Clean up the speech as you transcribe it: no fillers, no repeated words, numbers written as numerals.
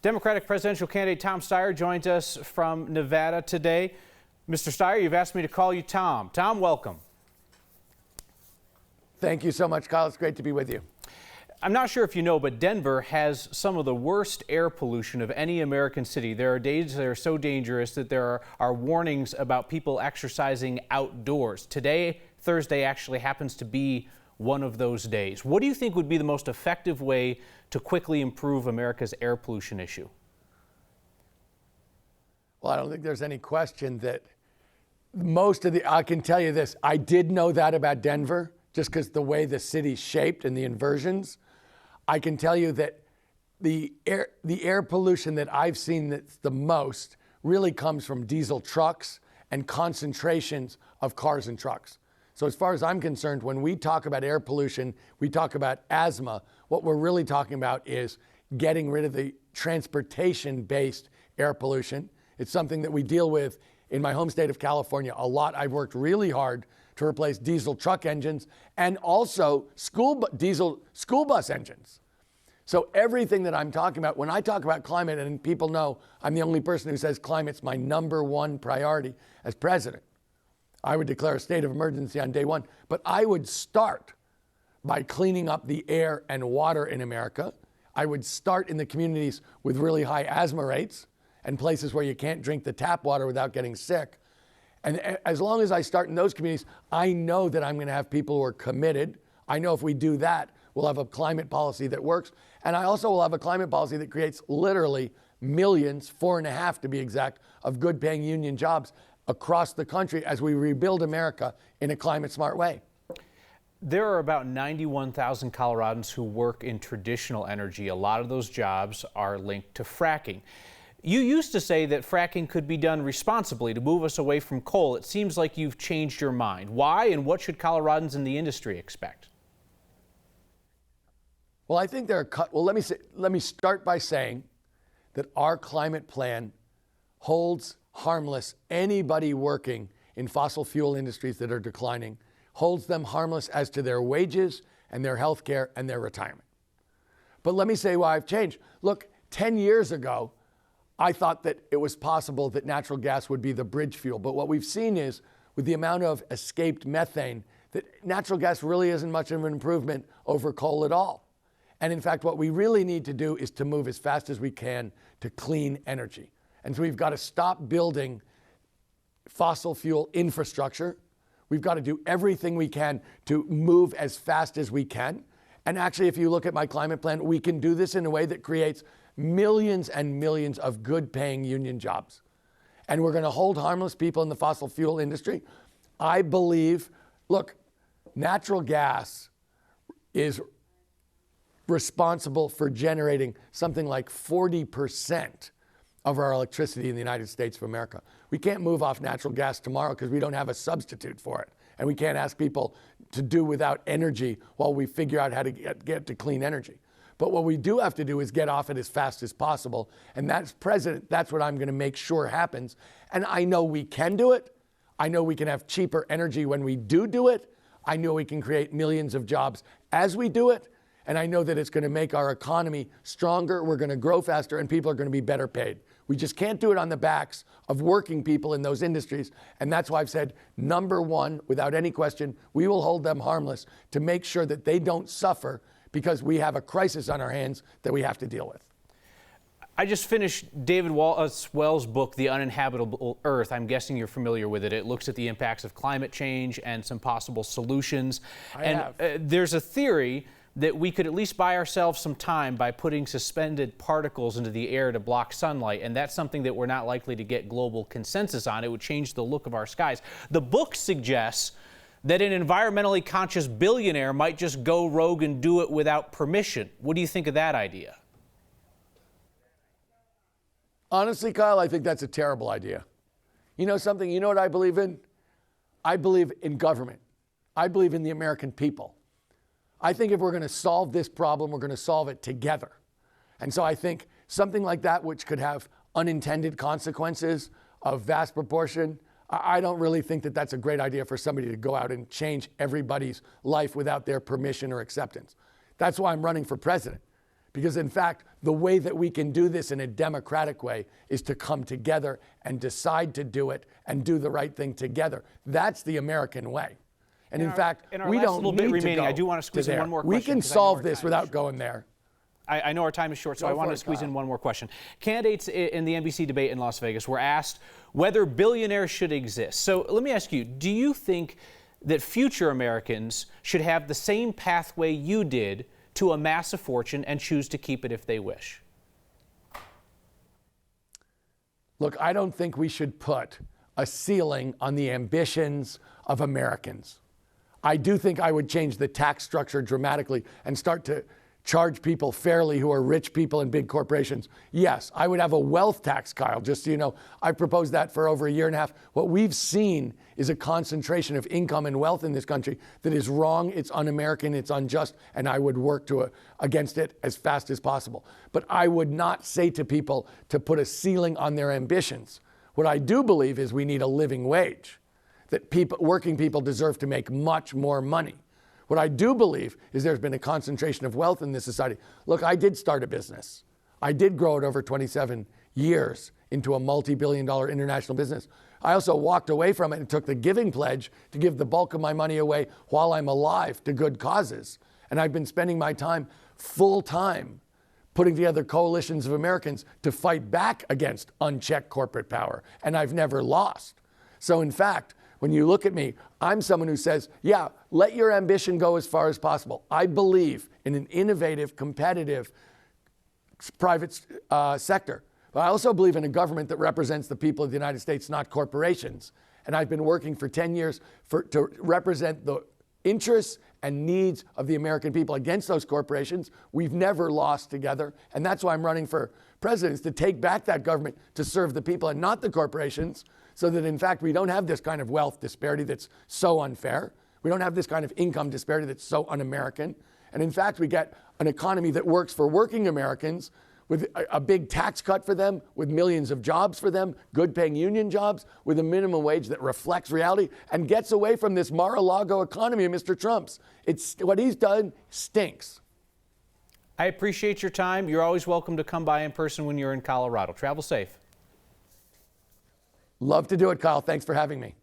Democratic presidential candidate Tom Steyer joins us from Nevada today. Mr. Steyer, you've asked me to call you Tom. Tom, welcome. Thank you so much, Kyle. It's great to be with you. I'm not sure if you know, but Denver has some of the worst air pollution of any American city. There are days that are so dangerous that there are warnings about people exercising outdoors. Today, Thursday, actually happens to be one of those days. What do you think would be the most effective way to quickly improve America's air pollution issue? Well, I don't think there's any question that I can tell you this, I did know that about Denver, just because the way the city's shaped and the inversions. I can tell you that the air pollution that I've seen that's the most really comes from diesel trucks and concentrations of cars and trucks. So as far as I'm concerned, when we talk about air pollution, we talk about asthma. What we're really talking about is getting rid of the transportation-based air pollution. It's something that we deal with in my home state of California a lot. I've worked really hard to replace diesel truck engines and also diesel school bus engines. So everything that I'm talking about, when I talk about climate, and people know I'm the only person who says climate's my #1 priority as president, I would declare a state of emergency on day one. But I would start by cleaning up the air and water in America. I would start in the communities with really high asthma rates and places where you can't drink the tap water without getting sick. And as long as I start in those communities, I know that I'm going to have people who are committed. I know if we do that, we'll have a climate policy that works. And I also will have a climate policy that creates literally millions, 4.5 to be exact, of good paying union jobs across the country as we rebuild America in a climate smart way. There are about 91,000 Coloradans who work in traditional energy. A lot of those jobs are linked to fracking. You used to say that fracking could be done responsibly to move us away from coal. It seems like you've changed your mind. Why, and what should Coloradans in the industry expect? Well, I think let me start by saying that our climate plan holds harmless anybody working in fossil fuel industries that are declining, holds them harmless as to their wages and their health care and their retirement. But let me say why I've changed. Look, 10 years ago, I thought that it was possible that natural gas would be the bridge fuel. But what we've seen is, with the amount of escaped methane, that natural gas really isn't much of an improvement over coal at all. And in fact, what we really need to do is to move as fast as we can to clean energy. And so we've got to stop building fossil fuel infrastructure. We've got to do everything we can to move as fast as we can. And actually, if you look at my climate plan, we can do this in a way that creates millions and millions of good paying union jobs. And we're going to hold harmless people in the fossil fuel industry. I believe, look, natural gas is responsible for generating something like 40% of our electricity in the United States of America. We can't move off natural gas tomorrow because we don't have a substitute for it. And we can't ask people to do without energy while we figure out how to get to clean energy. But what we do have to do is get off it as fast as possible. And that's what I'm going to make sure happens. And I know we can do it. I know we can have cheaper energy when we do it. I know we can create millions of jobs as we do it. And I know that it's going to make our economy stronger. We're going to grow faster and people are going to be better paid. We just can't do it on the backs of working people in those industries. And that's why I've said, #1, without any question, we will hold them harmless to make sure that they don't suffer because we have a crisis on our hands that we have to deal with. I just finished David Wells' book, The Uninhabitable Earth. I'm guessing you're familiar with it. It looks at the impacts of climate change and some possible solutions. There's a theory that we could at least buy ourselves some time by putting suspended particles into the air to block sunlight, and that's something that we're not likely to get global consensus on. It would change the look of our skies. The book suggests that an environmentally conscious billionaire might just go rogue and do it without permission. What do you think of that idea? Honestly, Kyle, I think that's a terrible idea. You know something? You know what I believe in? I believe in government. I believe in the American people. I think if we're going to solve this problem, we're going to solve it together. And so I think something like that, which could have unintended consequences of vast proportion, I don't really think that that's a great idea for somebody to go out and change everybody's life without their permission or acceptance. That's why I'm running for president, Because in fact, the way that we can do this in a democratic way is to come together and decide to do it and do the right thing together. That's the American way. And in fact, we don't need to go I do want to squeeze in one more question. We can solve this without going there. I know our time is short, so I want to squeeze in one more question. Candidates in the NBC debate in Las Vegas were asked whether billionaires should exist. So let me ask you, do you think that future Americans should have the same pathway you did to amass a fortune and choose to keep it if they wish? Look, I don't think we should put a ceiling on the ambitions of Americans. I do think I would change the tax structure dramatically and start to charge people fairly who are rich people in big corporations. Yes, I would have a wealth tax, Kyle, just so you know. I proposed that for over a year and a half. What we've seen is a concentration of income and wealth in this country that is wrong, it's un-American, it's unjust, and I would work against it as fast as possible. But I would not say to people to put a ceiling on their ambitions. What I do believe is we need a living wage, that working people deserve to make much more money. What I do believe is there's been a concentration of wealth in this society. Look, I did start a business. I did grow it over 27 years into a multi-billion-dollar international business. I also walked away from it and took the giving pledge to give the bulk of my money away while I'm alive to good causes. And I've been spending my time full-time putting together coalitions of Americans to fight back against unchecked corporate power. And I've never lost. So in fact, when you look at me, I'm someone who says, yeah, let your ambition go as far as possible. I believe in an innovative, competitive private sector. But I also believe in a government that represents the people of the United States, not corporations. And I've been working for 10 years to represent the interests and needs of the American people against those corporations. We've never lost together. And that's why I'm running for president, is to take back that government to serve the people and not the corporations, so that in fact we don't have this kind of wealth disparity that's so unfair. We don't have this kind of income disparity that's so un-American. And in fact, we get an economy that works for working Americans with a big tax cut for them, with millions of jobs for them, good paying union jobs, with a minimum wage that reflects reality and gets away from this Mar-a-Lago economy of Mr. Trump's. What he's done stinks. I appreciate your time. You're always welcome to come by in person when you're in Colorado. Travel safe. Love to do it, Kyle. Thanks for having me.